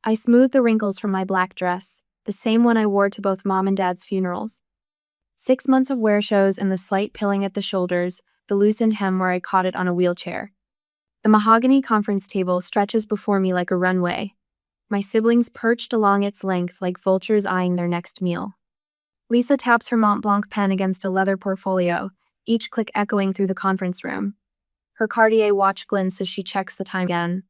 I smoothed the wrinkles from my black dress, the same one I wore to both Mom and Dad's funerals. 6 months of wear shows and the slight pilling at the shoulders, the loosened hem where I caught it on a wheelchair. The mahogany conference table stretches before me like a runway, my siblings perched along its length like vultures eyeing their next meal. Lisa taps her Mont Blanc pen against a leather portfolio, each click echoing through the conference room. Her Cartier watch glints as she checks the time again.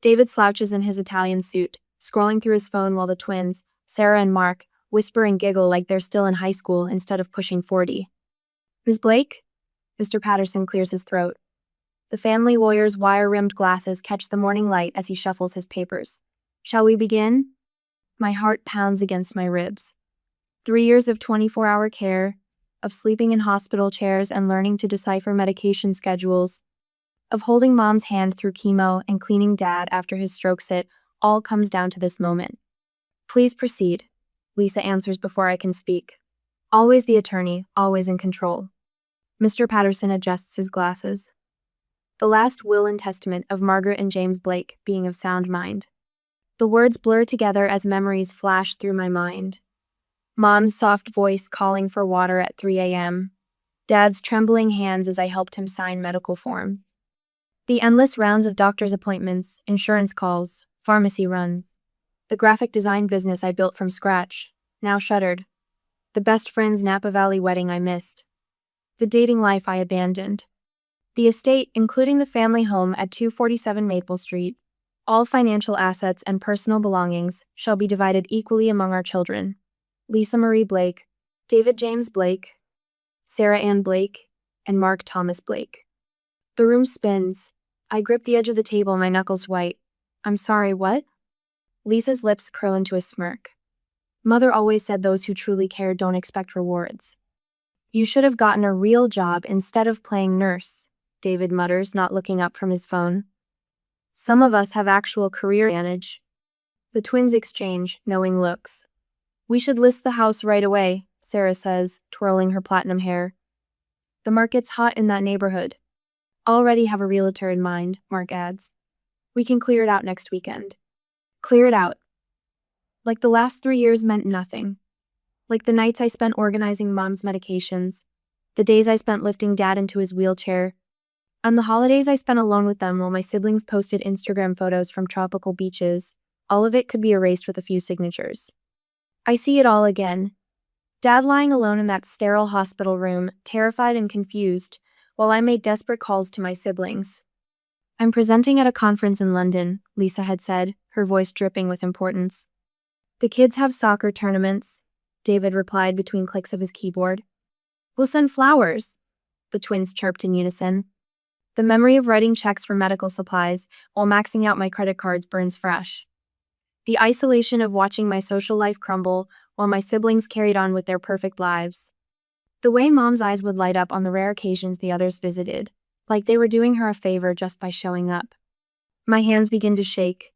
David slouches in his Italian suit, scrolling through his phone while the twins, Sarah and Mark, whisper and giggle like they're still in high school instead of pushing 40. Ms. Blake? Mr. Patterson clears his throat. The family lawyer's wire-rimmed glasses catch the morning light as he shuffles his papers. Shall we begin? My heart pounds against my ribs. 3 years of 24-hour care, of sleeping in hospital chairs and learning to decipher medication schedules, of holding Mom's hand through chemo and cleaning Dad after his stroke sit, all comes down to this moment. Please proceed, Lisa answers before I can speak. Always the attorney, always in control. Mr. Patterson adjusts his glasses. The last will and testament of Margaret and James Blake being of sound mind. The words blur together as memories flash through my mind. Mom's soft voice calling for water at 3 a.m. Dad's trembling hands as I helped him sign medical forms. The endless rounds of doctor's appointments, insurance calls, pharmacy runs. The graphic design business I built from scratch, now shuttered. The best friend's Napa Valley wedding I missed. The dating life I abandoned. The estate, including the family home at 247 Maple Street, all financial assets and personal belongings, shall be divided equally among our children. Lisa Marie Blake, David James Blake, Sarah Ann Blake, and Mark Thomas Blake. The room spins. I grip the edge of the table, my knuckles white. I'm sorry, what? Lisa's lips curl into a smirk. Mother always said those who truly care don't expect rewards. You should have gotten a real job instead of playing nurse, David mutters, not looking up from his phone. Some of us have actual career advantage. The twins exchange knowing looks. We should list the house right away, Sarah says, twirling her platinum hair. The market's hot in that neighborhood. Already have a realtor in mind, Mark adds. We can clear it out next weekend. Clear it out. Like the last 3 years meant nothing. Like the nights I spent organizing Mom's medications, the days I spent lifting Dad into his wheelchair, and the holidays I spent alone with them while my siblings posted Instagram photos from tropical beaches. All of it could be erased with a few signatures. I see it all again. Dad lying alone in that sterile hospital room, terrified and confused, while I made desperate calls to my siblings. I'm presenting at a conference in London, Lisa had said, her voice dripping with importance. The kids have soccer tournaments, David replied between clicks of his keyboard. We'll send flowers, the twins chirped in unison. The memory of writing checks for medical supplies while maxing out my credit cards burns fresh. The isolation of watching my social life crumble while my siblings carried on with their perfect lives. The way Mom's eyes would light up on the rare occasions the others visited, like they were doing her a favor just by showing up. My hands begin to shake.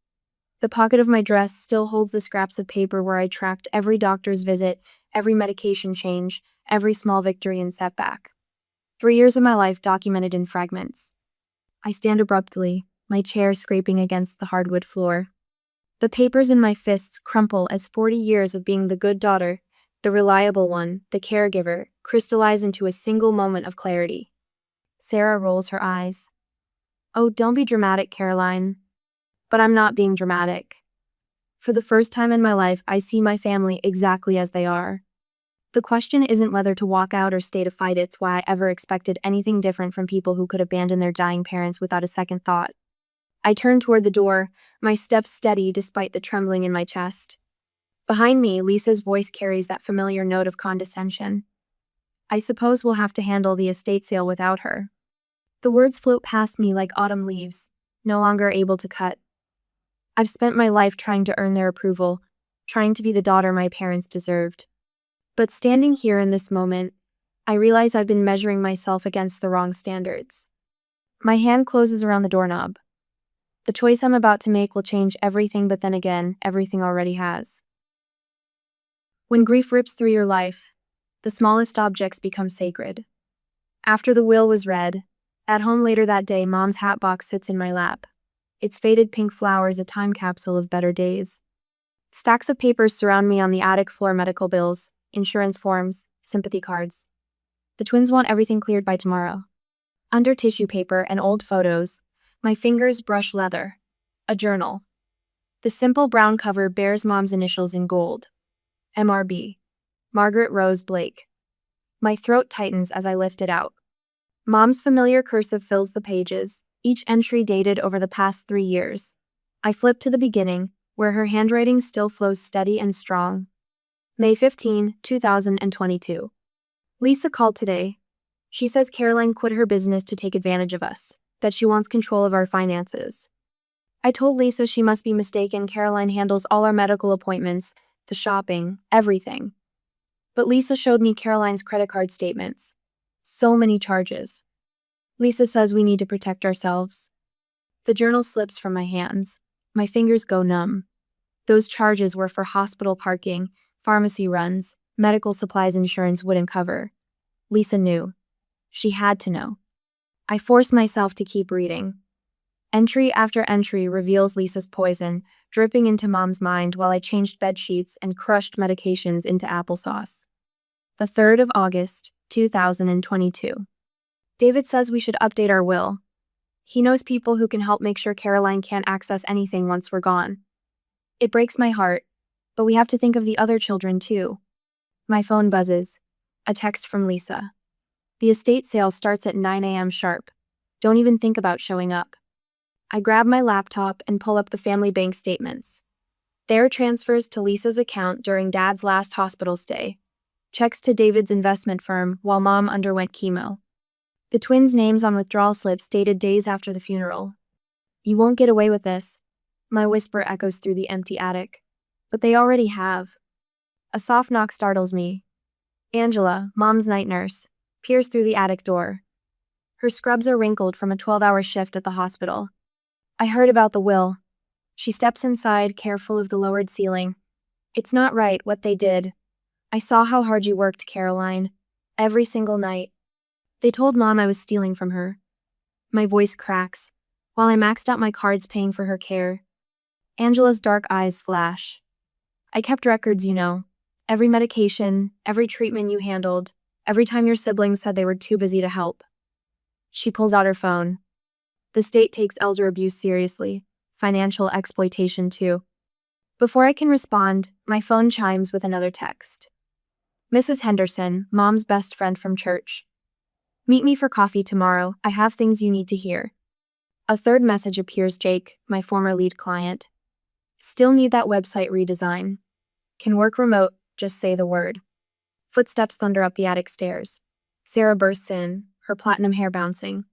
The pocket of my dress still holds the scraps of paper where I tracked every doctor's visit, every medication change, every small victory and setback. 3 years of my life documented in fragments. I stand abruptly, my chair scraping against the hardwood floor. The papers in my fists crumple as 40 years of being the good daughter, the reliable one, the caregiver, crystallize into a single moment of clarity. Sarah rolls her eyes. Oh, don't be dramatic, Caroline. But I'm not being dramatic. For the first time in my life, I see my family exactly as they are. The question isn't whether to walk out or stay to fight, it's why I ever expected anything different from people who could abandon their dying parents without a second thought. I turn toward the door, my steps steady despite the trembling in my chest. Behind me, Lisa's voice carries that familiar note of condescension. I suppose we'll have to handle the estate sale without her. The words float past me like autumn leaves, no longer able to cut. I've spent my life trying to earn their approval, trying to be the daughter my parents deserved. But standing here in this moment, I realize I've been measuring myself against the wrong standards. My hand closes around the doorknob. The choice I'm about to make will change everything, but then again, everything already has. When grief rips through your life, the smallest objects become sacred. After the will was read, at home later that day, Mom's hat box sits in my lap. Its faded pink flowers a time capsule of better days. Stacks of papers surround me on the attic floor: medical bills, insurance forms, sympathy cards. The twins want everything cleared by tomorrow. Under tissue paper and old photos, my fingers brush leather. A journal. The simple brown cover bears Mom's initials in gold. MRB. Margaret Rose Blake. My throat tightens as I lift it out. Mom's familiar cursive fills the pages, each entry dated over the past 3 years. I flip to the beginning, where her handwriting still flows steady and strong. May 15, 2022. Lisa called today. She says Caroline quit her business to take advantage of us, that she wants control of our finances. I told Lisa she must be mistaken. Caroline handles all our medical appointments, the shopping, everything. But Lisa showed me Caroline's credit card statements. So many charges. Lisa says we need to protect ourselves. The journal slips from my hands. My fingers go numb. Those charges were for hospital parking, pharmacy runs, medical supplies insurance wouldn't cover. Lisa knew. She had to know. I force myself to keep reading. Entry after entry reveals Lisa's poison, dripping into Mom's mind while I changed bed sheets and crushed medications into applesauce. The 3rd of August, 2022. David says we should update our will. He knows people who can help make sure Caroline can't access anything once we're gone. It breaks my heart, but we have to think of the other children too. My phone buzzes. A text from Lisa. The estate sale starts at 9 a.m. sharp. Don't even think about showing up. I grab my laptop and pull up the family bank statements. There are transfers to Lisa's account during Dad's last hospital stay. Checks to David's investment firm while Mom underwent chemo. The twins' names on withdrawal slips dated days after the funeral. You won't get away with this. My whisper echoes through the empty attic. But they already have. A soft knock startles me. Angela, Mom's night nurse, peers through the attic door. Her scrubs are wrinkled from a 12-hour shift at the hospital. I heard about the will. She steps inside, careful of the lowered ceiling. It's not right what they did. I saw how hard you worked, Caroline. Every single night. They told Mom I was stealing from her. My voice cracks, while I maxed out my cards paying for her care. Angela's dark eyes flash. I kept records, you know. Every medication, every treatment you handled, every time your siblings said they were too busy to help. She pulls out her phone. The state takes elder abuse seriously, financial exploitation too. Before I can respond, my phone chimes with another text. Mrs. Henderson, Mom's best friend from church. Meet me for coffee tomorrow. I have things you need to hear. A third message appears. Jake, my former lead client. Still need that website redesign. Can work remote, just say the word. Footsteps thunder up the attic stairs. Sarah bursts in, her platinum hair bouncing.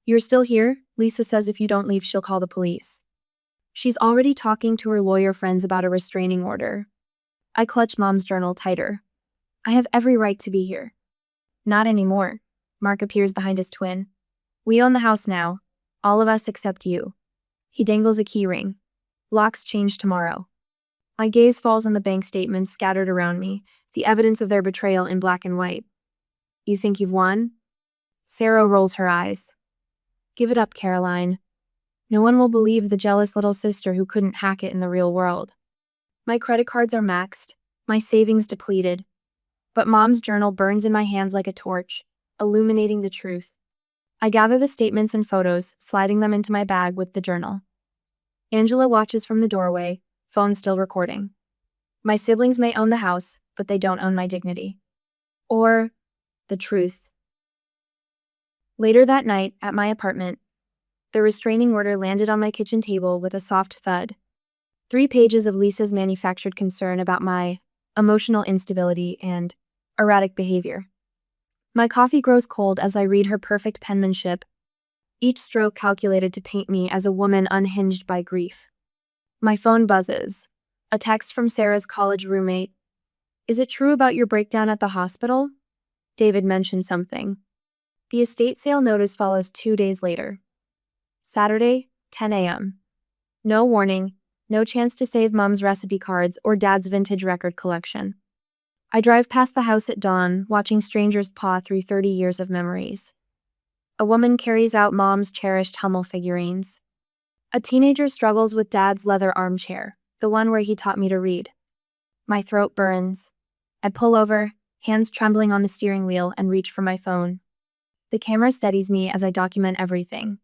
You're still here? Lisa says if you don't leave, she'll call the police. She's already talking to her lawyer friends about a restraining order. I clutch Mom's journal tighter. I have every right to be here. Not anymore. Mark appears behind his twin. We own the house now. All of us except you. He dangles a key ring. Locks change tomorrow. My gaze falls on the bank statements scattered around me, the evidence of their betrayal in black and white. You think you've won? Sarah rolls her eyes. Give it up, Caroline. No one will believe the jealous little sister who couldn't hack it in the real world. My credit cards are maxed, my savings depleted. But Mom's journal burns in my hands like a torch, illuminating the truth. I gather the statements and photos, sliding them into my bag with the journal. Angela watches from the doorway, phone still recording. My siblings may own the house, but they don't own my dignity. Or the truth. Later that night, at my apartment, the restraining order landed on my kitchen table with a soft thud. 3 pages of Lisa's manufactured concern about my emotional instability and erratic behavior. My coffee grows cold as I read her perfect penmanship, each stroke calculated to paint me as a woman unhinged by grief. My phone buzzes. A text from Sarah's college roommate. Is it true about your breakdown at the hospital? David mentioned something. The estate sale notice follows 2 days later. Saturday, 10 a.m. No warning, no chance to save Mom's recipe cards or Dad's vintage record collection. I drive past the house at dawn, watching strangers paw through 30 years of memories. A woman carries out Mom's cherished Hummel figurines. A teenager struggles with dad's leather armchair, the one where he taught me to read. My throat burns. I pull over, hands trembling on the steering wheel, and reach for my phone. The camera steadies me as I document everything.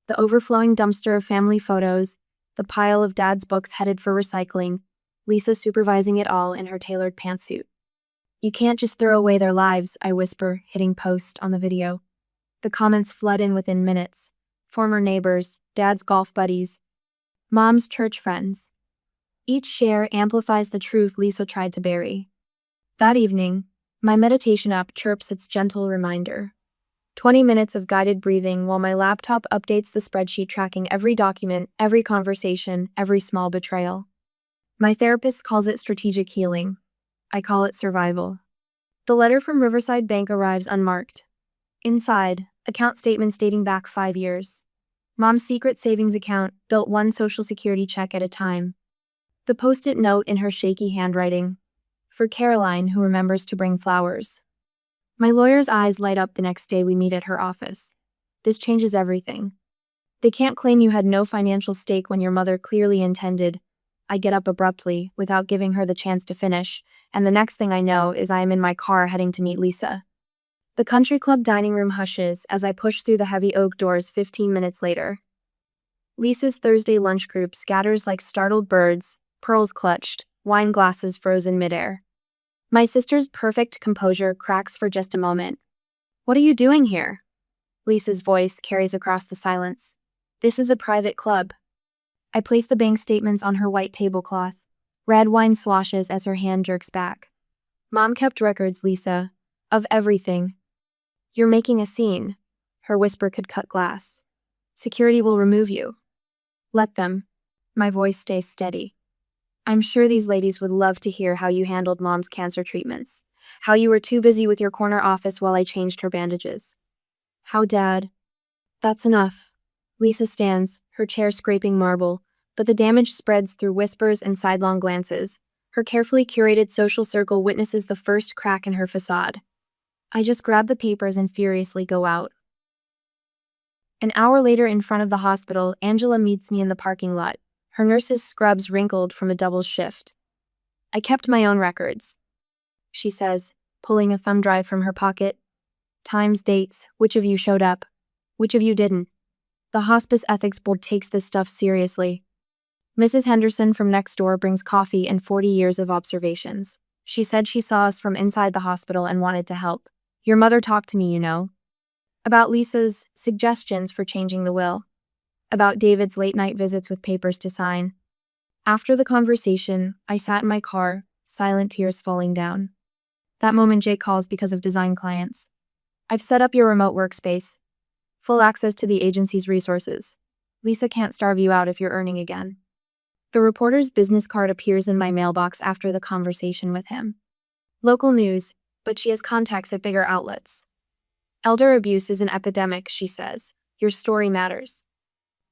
The overflowing dumpster of family photos, the pile of dad's books headed for recycling, Lisa supervising it all in her tailored pantsuit. "You can't just throw away their lives," I whisper, hitting post on the video. The comments flood in within minutes. Former neighbors, dad's golf buddies, mom's church friends. Each share amplifies the truth Lisa tried to bury. That evening, my meditation app chirps its gentle reminder. 20 minutes of guided breathing while my laptop updates the spreadsheet tracking every document, every conversation, every small betrayal. My therapist calls it strategic healing. I call it survival. The letter from Riverside Bank arrives unmarked. Inside, account statements dating back 5 years. Mom's secret savings account, built one Social Security check at a time. The post-it note in her shaky handwriting. "For Caroline, who remembers to bring flowers." My lawyer's eyes light up the next day we meet at her office. "This changes everything. They can't claim you had no financial stake when your mother clearly intended." I get up abruptly, without giving her the chance to finish, and the next thing I know is I am in my car heading to meet Lisa. The country club dining room hushes as I push through the heavy oak doors 15 minutes later. Lisa's Thursday lunch group scatters like startled birds, pearls clutched, wine glasses frozen midair. My sister's perfect composure cracks for just a moment. "What are you doing here?" Lisa's voice carries across the silence. "This is a private club." I place the bank statements on her white tablecloth. Red wine sloshes as her hand jerks back. "Mom kept records, Lisa. Of everything." "You're making a scene." Her whisper could cut glass. "Security will remove you." "Let them." My voice stays steady. "I'm sure these ladies would love to hear how you handled Mom's cancer treatments. How you were too busy with your corner office while I changed her bandages. How Dad—" "That's enough." Lisa stands, her chair scraping marble, but the damage spreads through whispers and sidelong glances. Her carefully curated social circle witnesses the first crack in her facade. I just grab the papers and furiously go out. An hour later, in front of the hospital, Angela meets me in the parking lot, her nurse's scrubs wrinkled from a double shift. "I kept my own records," she says, pulling a thumb drive from her pocket. "Times, dates, which of you showed up, which of you didn't. The hospice ethics board takes this stuff seriously." Mrs. Henderson from next door brings coffee and 40 years of observations. She said she saw us from inside the hospital and wanted to help. "Your mother talked to me, you know. About Lisa's suggestions for changing the will. About David's late-night visits with papers to sign." After the conversation, I sat in my car, silent tears falling down. That moment Jake calls because of design clients. "I've set up your remote workspace. Full access to the agency's resources. Lisa can't starve you out if you're earning again." The reporter's business card appears in my mailbox after the conversation with him. Local news, but she has contacts at bigger outlets. "Elder abuse is an epidemic," she says. "Your story matters."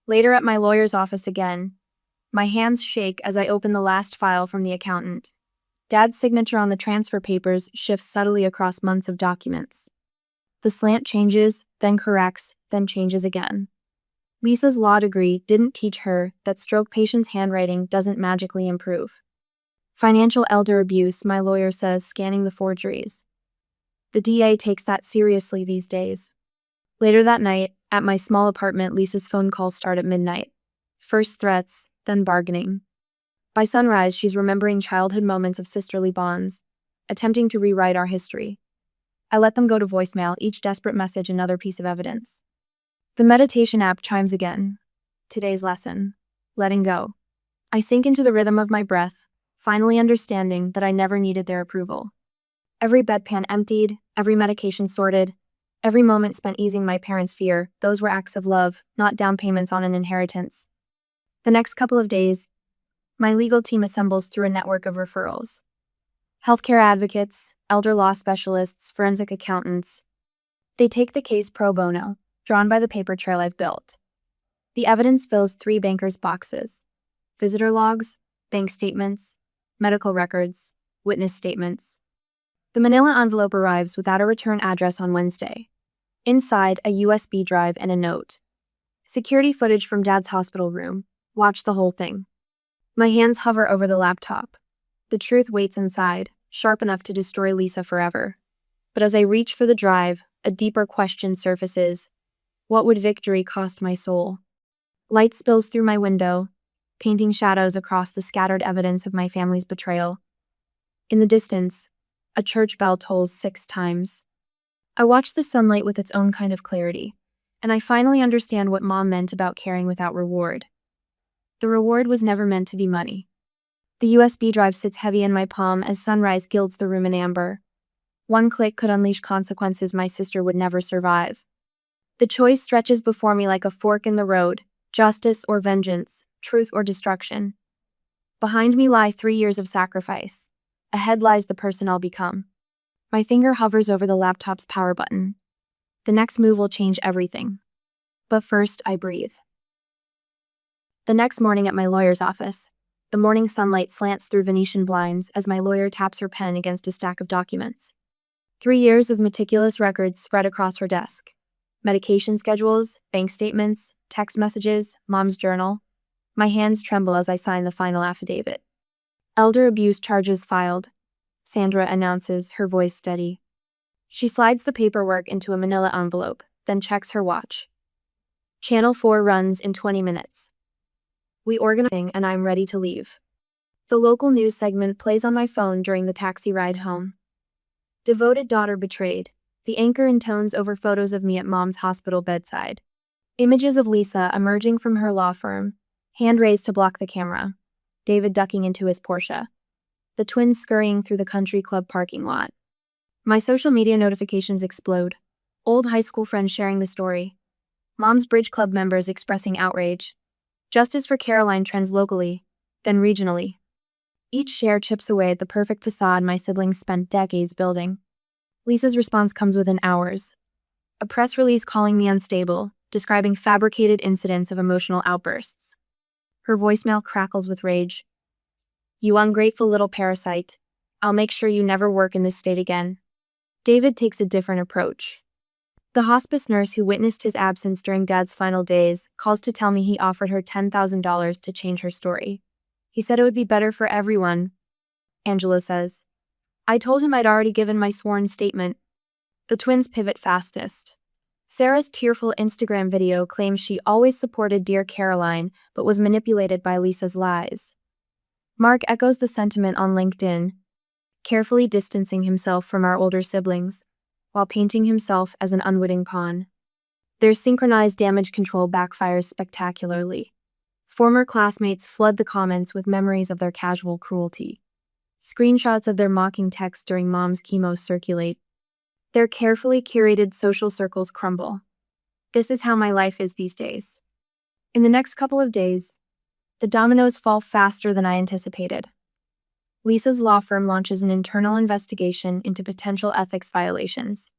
Later at my lawyer's office again, my hands shake as I open the last file from the accountant. Dad's signature on the transfer papers shifts subtly across months of documents. The slant changes, then corrects, then changes again. Lisa's law degree didn't teach her that stroke patients' handwriting doesn't magically improve. Financial elder abuse, my lawyer says, scanning the forgeries. The DA takes that seriously these days. Later that night, at my small apartment, Lisa's phone calls start at midnight. First threats, then bargaining. By sunrise, she's remembering childhood moments of sisterly bonds, attempting to rewrite our history. I let them go to voicemail, each desperate message another piece of evidence. The meditation app chimes again. Today's lesson: letting go. I sink into the rhythm of my breath, finally understanding that I never needed their approval. Every bedpan emptied, every medication sorted, every moment spent easing my parents' fear, those were acts of love, not down payments on an inheritance. The next couple of days, my legal team assembles through a network of referrals. Healthcare advocates, elder law specialists, forensic accountants. They take the case pro bono, drawn by the paper trail I've built. The evidence fills 3 bankers' boxes: visitor logs, bank statements, medical records, witness statements. The manila envelope arrives without a return address on Wednesday. Inside, a USB drive and a note. Security footage from Dad's hospital room. Watch the whole thing. My hands hover over the laptop. The truth waits inside, sharp enough to destroy Lisa forever. But as I reach for the drive, a deeper question surfaces. What would victory cost my soul? Light spills through my window, painting shadows across the scattered evidence of my family's betrayal. In the distance, a church bell tolls 6 times. I watch the sunlight with its own kind of clarity, and I finally understand what Mom meant about caring without reward. The reward was never meant to be money. The USB drive sits heavy in my palm as sunrise gilds the room in amber. One click could unleash consequences my sister would never survive. The choice stretches before me like a fork in the road, justice or vengeance, truth or destruction. Behind me lie 3 years of sacrifice. Ahead lies the person I'll become. My finger hovers over the laptop's power button. The next move will change everything. But first, I breathe. The next morning at my lawyer's office, the morning sunlight slants through Venetian blinds as my lawyer taps her pen against a stack of documents. 3 years of meticulous records spread across her desk. Medication schedules, bank statements, text messages, Mom's journal. My hands tremble as I sign the final affidavit. Elder abuse charges filed, Sandra announces, her voice steady. She slides the paperwork into a manila envelope, then checks her watch. Channel 4 runs in 20 minutes. We organize and I'm ready to leave. The local news segment plays on my phone during the taxi ride home. Devoted daughter betrayed. The anchor intones over photos of me at Mom's hospital bedside. Images of Lisa emerging from her law firm, hand raised to block the camera. David ducking into his Porsche. The twins scurrying through the country club parking lot. My social media notifications explode. Old high school friends sharing the story. Mom's Bridge Club members expressing outrage. Justice for Caroline trends locally, then regionally. Each share chips away at the perfect facade my siblings spent decades building. Lisa's response comes within hours. A press release calling me unstable, describing fabricated incidents of emotional outbursts. Her voicemail crackles with rage. You ungrateful little parasite. I'll make sure you never work in this state again. David takes a different approach. The hospice nurse who witnessed his absence during Dad's final days calls to tell me he offered her $10,000 to change her story. He said it would be better for everyone, Angela says. I told him I'd already given my sworn statement. The twins pivot fastest. Sarah's tearful Instagram video claims she always supported dear Caroline, but was manipulated by Lisa's lies. Mark echoes the sentiment on LinkedIn, carefully distancing himself from our older siblings, while painting himself as an unwitting pawn. Their synchronized damage control backfires spectacularly. Former classmates flood the comments with memories of their casual cruelty. Screenshots of their mocking texts during Mom's chemo circulate. Their carefully curated social circles crumble. This is how my life is these days. In the next couple of days, the dominoes fall faster than I anticipated. Lisa's law firm launches an internal investigation into potential ethics violations.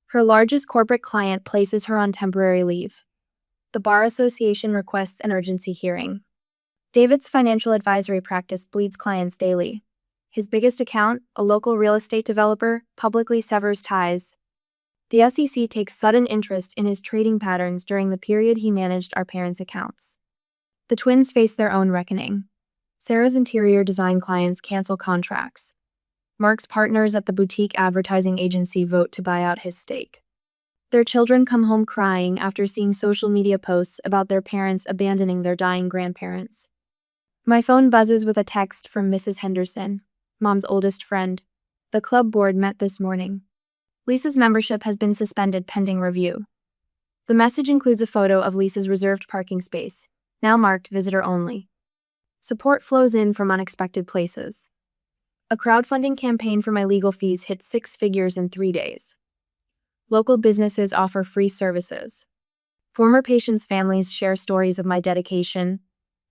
Her largest corporate client places her on temporary leave. The Bar Association requests an urgency hearing. David's financial advisory practice bleeds clients daily. His biggest account, a local real estate developer, publicly severs ties. The SEC takes sudden interest in his trading patterns during the period he managed our parents' accounts. The twins face their own reckoning. Sarah's interior design clients cancel contracts. Mark's partners at the boutique advertising agency vote to buy out his stake. Their children come home crying after seeing social media posts about their parents abandoning their dying grandparents. My phone buzzes with a text from Mrs. Henderson, Mom's oldest friend. The club board met this morning. Lisa's membership has been suspended pending review. The message includes a photo of Lisa's reserved parking space, now marked visitor only. Support flows in from unexpected places. A crowdfunding campaign for my legal fees hit 6 figures in 3 days. Local businesses offer free services. Former patients' families share stories of my dedication,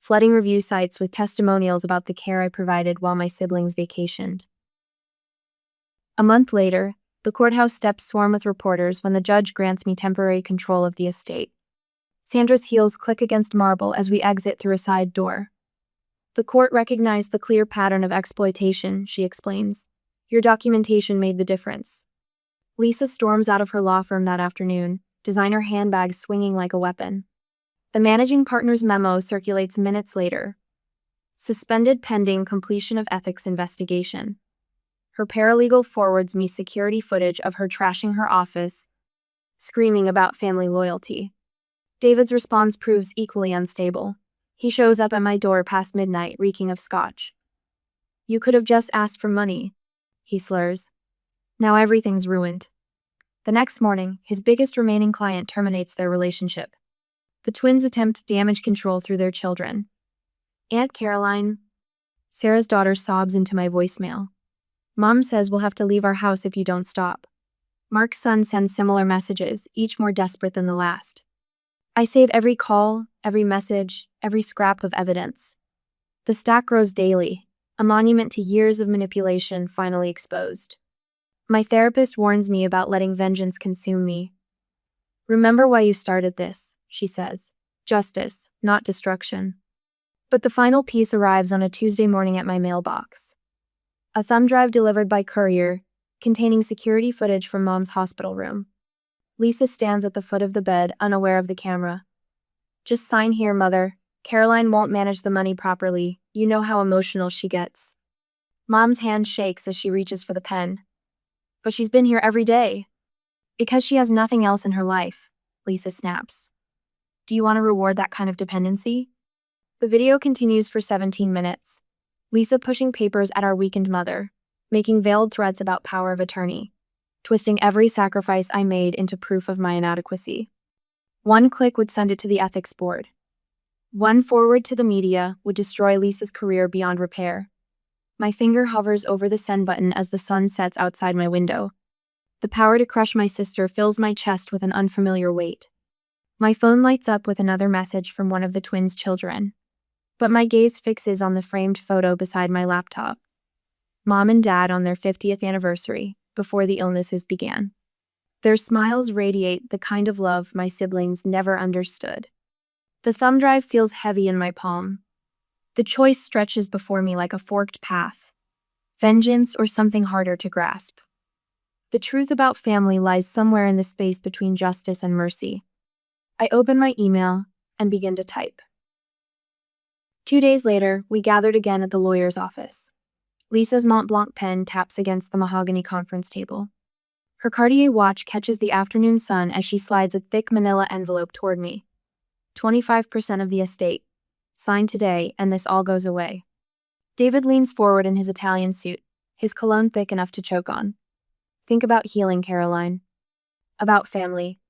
flooding review sites with testimonials about the care I provided while my siblings vacationed. A month later, the courthouse steps swarm with reporters when the judge grants me temporary control of the estate. Sandra's heels click against marble as we exit through a side door. The court recognized the clear pattern of exploitation, she explains. Your documentation made the difference. Lisa storms out of her law firm that afternoon, designer handbags swinging like a weapon. The managing partner's memo circulates minutes later. Suspended pending completion of ethics investigation. Her paralegal forwards me security footage of her trashing her office, screaming about family loyalty. David's response proves equally unstable. He shows up at my door past midnight, reeking of scotch. "You could have just asked for money," he slurs. "Now everything's ruined." The next morning, his biggest remaining client terminates their relationship. The twins attempt damage control through their children. "Aunt Caroline," Sarah's daughter sobs into my voicemail. "Mom says we'll have to leave our house if you don't stop." Mark's son sends similar messages, each more desperate than the last. I save every call, every message, every scrap of evidence. The stack grows daily, a monument to years of manipulation finally exposed. My therapist warns me about letting vengeance consume me. "Remember why you started this," she says. "Justice, not destruction." But the final piece arrives on a Tuesday morning at my mailbox. A thumb drive delivered by courier, containing security footage from Mom's hospital room. Lisa stands at the foot of the bed, unaware of the camera. "Just sign here, Mother. Caroline won't manage the money properly. You know how emotional she gets." Mom's hand shakes as she reaches for the pen. "But she's been here every day." "Because she has nothing else in her life," Lisa snaps. "Do you want to reward that kind of dependency?" The video continues for 17 minutes. Lisa pushing papers at our weakened mother, making veiled threats about power of attorney, twisting every sacrifice I made into proof of my inadequacy. One click would send it to the ethics board. One forward to the media would destroy Lisa's career beyond repair. My finger hovers over the send button as the sun sets outside my window. The power to crush my sister fills my chest with an unfamiliar weight. My phone lights up with another message from one of the twins' children. But my gaze fixes on the framed photo beside my laptop. Mom and Dad on their 50th anniversary, before the illnesses began. Their smiles radiate the kind of love my siblings never understood. The thumb drive feels heavy in my palm. The choice stretches before me like a forked path. Vengeance or something harder to grasp. The truth about family lies somewhere in the space between justice and mercy. I open my email and begin to type. 2 days later, we gathered again at the lawyer's office. Lisa's Mont Blanc pen taps against the mahogany conference table. Her Cartier watch catches the afternoon sun as she slides a thick manila envelope toward me. 25% of the estate. Signed today, and this all goes away. David leans forward in his Italian suit, his cologne thick enough to choke on. "Think about healing, Caroline. About family."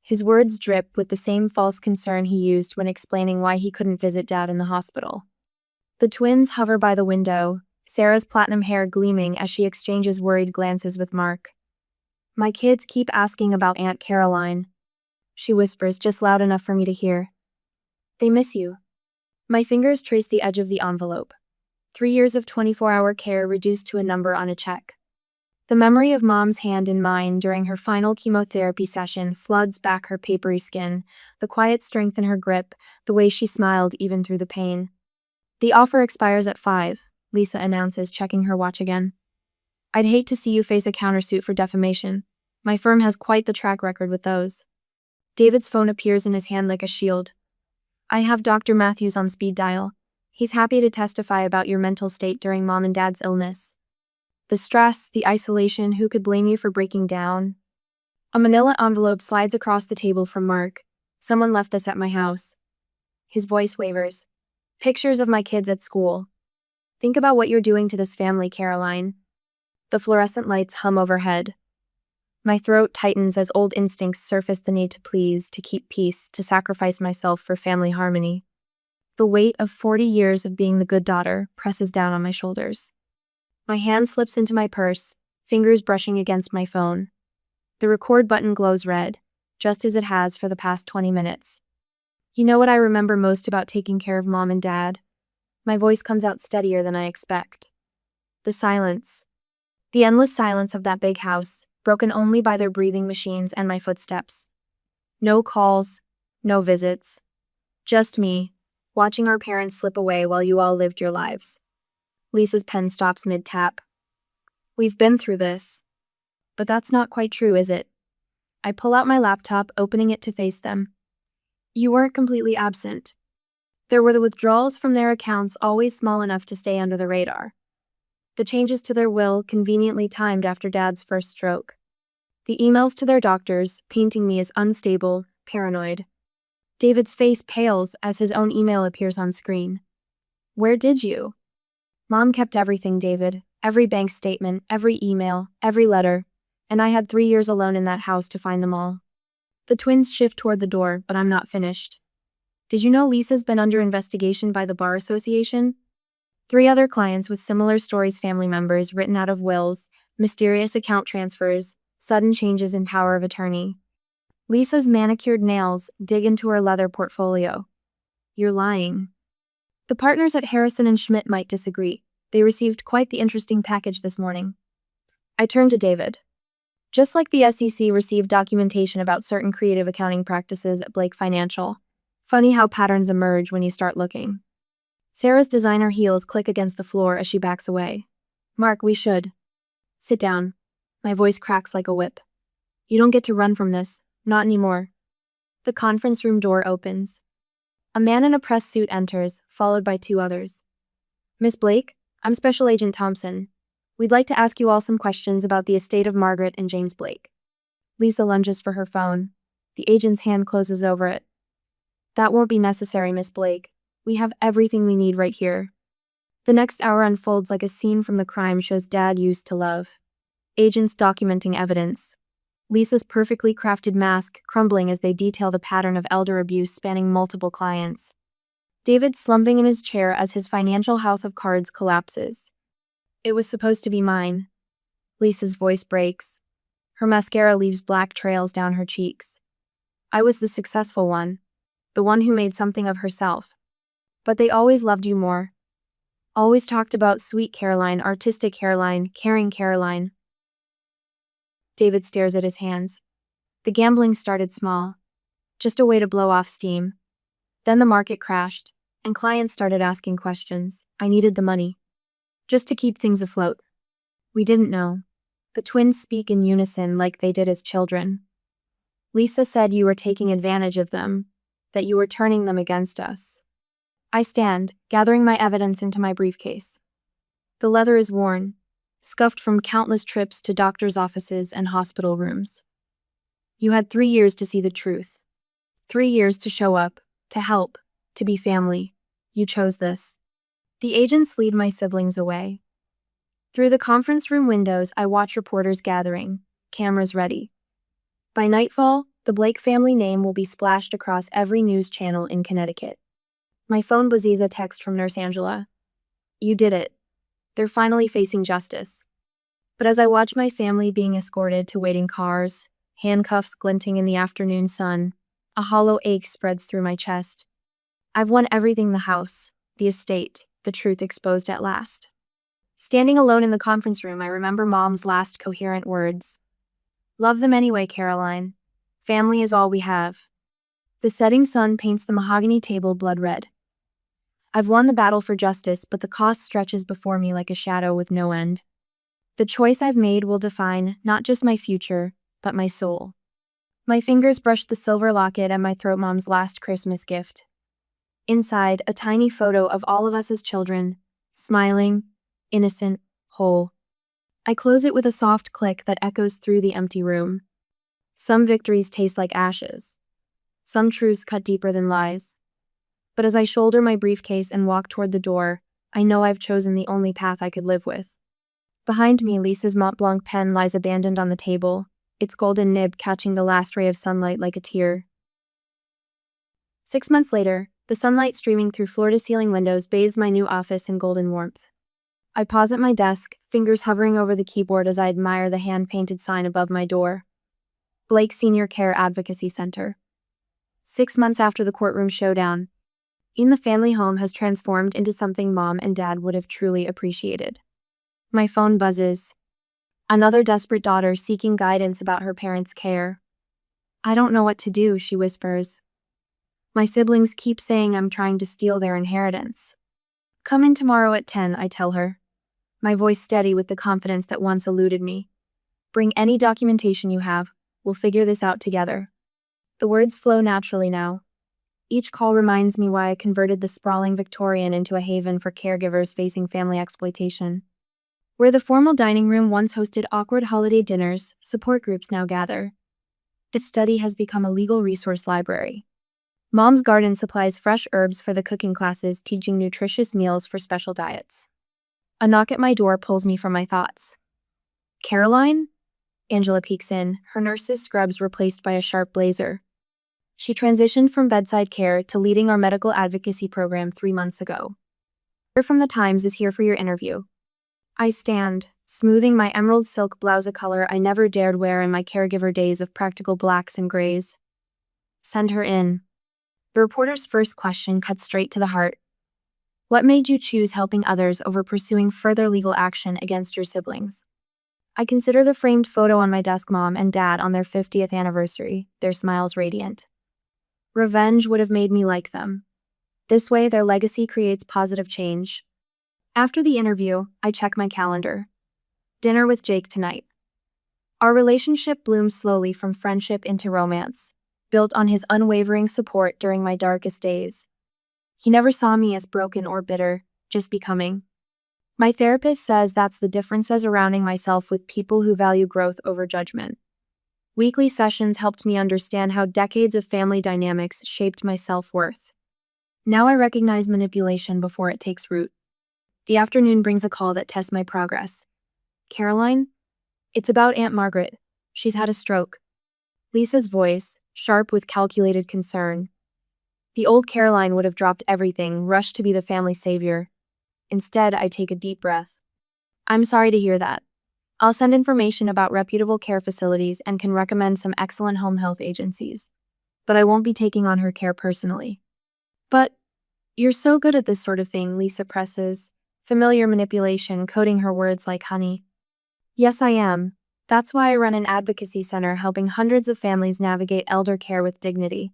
His words drip with the same false concern he used when explaining why he couldn't visit Dad in the hospital. The twins hover by the window, Sarah's platinum hair gleaming as she exchanges worried glances with Mark. "My kids keep asking about Aunt Caroline," she whispers just loud enough for me to hear. "They miss you." My fingers trace the edge of the envelope. 3 years of 24-hour care reduced to a number on a check. The memory of Mom's hand in mine during her final chemotherapy session floods back her papery skin, the quiet strength in her grip, the way she smiled even through the pain. "The offer expires at 5, Lisa announces, checking her watch again. "I'd hate to see you face a countersuit for defamation. My firm has quite the track record with those." David's phone appears in his hand like a shield. "I have Dr. Matthews on speed dial. He's happy to testify about your mental state during Mom and Dad's illness. The stress, the isolation, who could blame you for breaking down?" A manila envelope slides across the table from Mark. "Someone left this at my house." His voice wavers. "Pictures of my kids at school. Think about what you're doing to this family, Caroline." The fluorescent lights hum overhead. My throat tightens as old instincts surface the need to please, to keep peace, to sacrifice myself for family harmony. The weight of 40 years of being the good daughter presses down on my shoulders. My hand slips into my purse, fingers brushing against my phone. The record button glows red, just as it has for the past 20 minutes. "You know what I remember most about taking care of Mom and Dad?" My voice comes out steadier than I expect. The silence. The endless silence of that big house, broken only by their breathing machines and my footsteps. No calls, no visits. Just me, watching our parents slip away while you all lived your lives. Lisa's pen stops mid-tap. "We've been through this." But that's not quite true, is it? I pull out my laptop, opening it to face them. You weren't completely absent. There were the withdrawals from their accounts, always small enough to stay under the radar. The changes to their will, conveniently timed after Dad's first stroke. The emails to their doctors, painting me as unstable, paranoid. David's face pales as his own email appears on screen. Where did you? Mom kept everything, David. Every bank statement, every email, every letter. And I had 3 years alone in that house to find them all. The twins shift toward the door, but I'm not finished. Did you know Lisa's been under investigation by the Bar Association? 3 other clients with similar stories, family members written out of wills, mysterious account transfers, sudden changes in power of attorney. Lisa's manicured nails dig into her leather portfolio. You're lying. The partners at Harrison and Schmidt might disagree. They received quite the interesting package this morning. I turned to David. Just like the SEC received documentation about certain creative accounting practices at Blake Financial. Funny how patterns emerge when you start looking. Sarah's designer heels click against the floor as she backs away. Mark, we should. Sit down. My voice cracks like a whip. You don't get to run from this. Not anymore. The conference room door opens. A man in a press suit enters, followed by 2 others. Miss Blake, I'm Special Agent Thompson. We'd like to ask you all some questions about the estate of Margaret and James Blake. Lisa lunges for her phone. The agent's hand closes over it. That won't be necessary, Miss Blake. We have everything we need right here. The next hour unfolds like a scene from the crime shows Dad used to love. Agents documenting evidence. Lisa's perfectly crafted mask crumbling as they detail the pattern of elder abuse spanning multiple clients. David slumping in his chair as his financial house of cards collapses. It was supposed to be mine. Lisa's voice breaks. Her mascara leaves black trails down her cheeks. I was the successful one. The one who made something of herself. But they always loved you more. Always talked about sweet Caroline, artistic Caroline, caring Caroline. David stares at his hands. The gambling started small. Just a way to blow off steam. Then the market crashed, and clients started asking questions. I needed the money. Just to keep things afloat. We didn't know. The twins speak in unison like they did as children. Lisa said you were taking advantage of them, that you were turning them against us. I stand, gathering my evidence into my briefcase. The leather is worn, scuffed from countless trips to doctors' offices and hospital rooms. You had 3 years to see the truth. 3 years to show up, to help, to be family. You chose this. The agents lead my siblings away. Through the conference room windows, I watch reporters gathering, cameras ready. By nightfall, the Blake family name will be splashed across every news channel in Connecticut. My phone buzzes a text from Nurse Angela. You did it. They're finally facing justice. But as I watch my family being escorted to waiting cars, handcuffs glinting in the afternoon sun, a hollow ache spreads through my chest. I've won everything: the house, the estate, the truth exposed at last. Standing alone in the conference room, I remember Mom's last coherent words. Love them anyway, Caroline. Family is all we have. The setting sun paints the mahogany table blood red. I've won the battle for justice, but the cost stretches before me like a shadow with no end. The choice I've made will define not just my future, but my soul. My fingers brush the silver locket at my throat, Mom's last Christmas gift. Inside, a tiny photo of all of us as children, smiling, innocent, whole. I close it with a soft click that echoes through the empty room. Some victories taste like ashes. Some truths cut deeper than lies. But as I shoulder my briefcase and walk toward the door, I know I've chosen the only path I could live with. Behind me, Lisa's Mont Blanc pen lies abandoned on the table, its golden nib catching the last ray of sunlight like a tear. 6 months later, the sunlight streaming through floor-to-ceiling windows bathes my new office in golden warmth. I pause at my desk, fingers hovering over the keyboard as I admire the hand-painted sign above my door. Blake Senior Care Advocacy Center. 6 months after the courtroom showdown, In the Family home has transformed into something Mom and Dad would have truly appreciated. My phone buzzes. Another desperate daughter seeking guidance about her parents' care. I don't know what to do, she whispers. My siblings keep saying I'm trying to steal their inheritance. Come in tomorrow at 10, I tell her, my voice steady with the confidence that once eluded me. Bring any documentation you have. We'll figure this out together. The words flow naturally now. Each call reminds me why I converted the sprawling Victorian into a haven for caregivers facing family exploitation. Where the formal dining room once hosted awkward holiday dinners, support groups now gather. This study has become a legal resource library. Mom's Garden supplies fresh herbs for the cooking classes, teaching nutritious meals for special diets. A knock at my door pulls me from my thoughts. Caroline? Angela peeks in, her nurse's scrubs replaced by a sharp blazer. She transitioned from bedside care to leading our medical advocacy program 3 months ago. Letter from the Times is here for your interview. I stand, smoothing my emerald silk blouse, a color I never dared wear in my caregiver days of practical blacks and grays. Send her in. The reporter's first question cuts straight to the heart. What made you choose helping others over pursuing further legal action against your siblings? I consider the framed photo on my desk, Mom and Dad on their 50th anniversary, their smiles radiant. Revenge would have made me like them. This way, their legacy creates positive change. After the interview, I check my calendar. Dinner with Jake tonight. Our relationship bloomed slowly from friendship into romance, built on his unwavering support during my darkest days. He never saw me as broken or bitter, just becoming. My therapist says that's the difference surrounding myself with people who value growth over judgment. Weekly sessions helped me understand how decades of family dynamics shaped my self-worth. Now I recognize manipulation before it takes root. The afternoon brings a call that tests my progress. Caroline? It's about Aunt Margaret. She's had a stroke. Lisa's voice, sharp with calculated concern. The old Caroline would have dropped everything, rushed to be the family savior. Instead, I take a deep breath. I'm sorry to hear that. I'll send information about reputable care facilities and can recommend some excellent home health agencies. But I won't be taking on her care personally. But you're so good at this sort of thing, Lisa presses, familiar manipulation coating her words like honey. Yes, I am. That's why I run an advocacy center helping hundreds of families navigate elder care with dignity.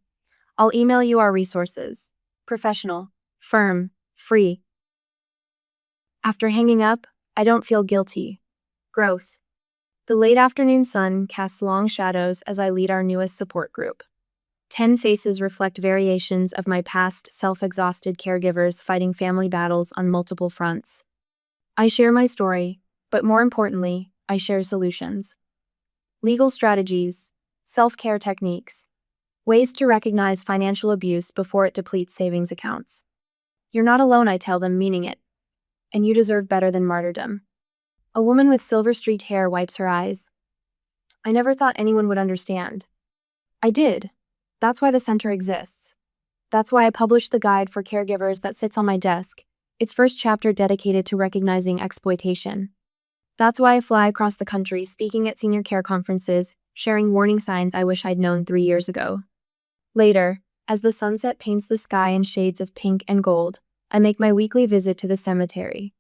I'll email you our resources. Professional, firm, free. After hanging up, I don't feel guilty. Growth. The late afternoon sun casts long shadows as I lead our newest support group. 10 faces reflect variations of my past self-exhausted caregivers fighting family battles on multiple fronts. I share my story, but more importantly, I share solutions. Legal strategies, self-care techniques, ways to recognize financial abuse before it depletes savings accounts. You're not alone, I tell them, meaning it. And you deserve better than martyrdom. A woman with silver-streaked hair wipes her eyes. I never thought anyone would understand. I did. That's why the center exists. That's why I published the guide for caregivers that sits on my desk, its first chapter dedicated to recognizing exploitation. That's why I fly across the country speaking at senior care conferences, sharing warning signs I wish I'd known 3 years ago. Later, as the sunset paints the sky in shades of pink and gold, I make my weekly visit to the cemetery.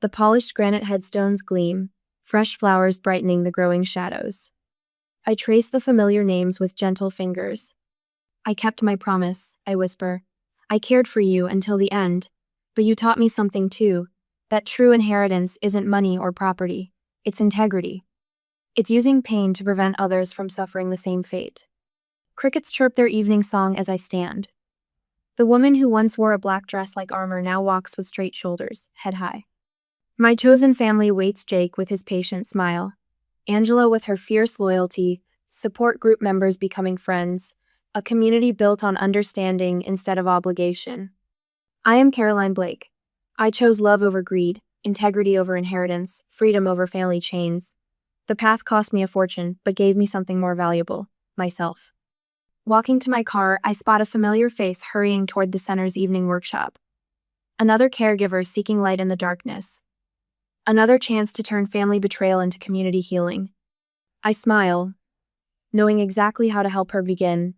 The polished granite headstones gleam, fresh flowers brightening the growing shadows. I trace the familiar names with gentle fingers. I kept my promise, I whisper. I cared for you until the end, but you taught me something too, that true inheritance isn't money or property, it's integrity. It's using pain to prevent others from suffering the same fate. Crickets chirp their evening song as I stand. The woman who once wore a black dress like armor now walks with straight shoulders, head high. My chosen family waits Jake with his patient smile, Angela with her fierce loyalty, support group members becoming friends, a community built on understanding instead of obligation. I am Caroline Blake. I chose love over greed, integrity over inheritance, freedom over family chains. The path cost me a fortune, but gave me something more valuable, myself. Walking to my car, I spot a familiar face hurrying toward the center's evening workshop. Another caregiver seeking light in the darkness. Another chance to turn family betrayal into community healing. I smile, knowing exactly how to help her begin,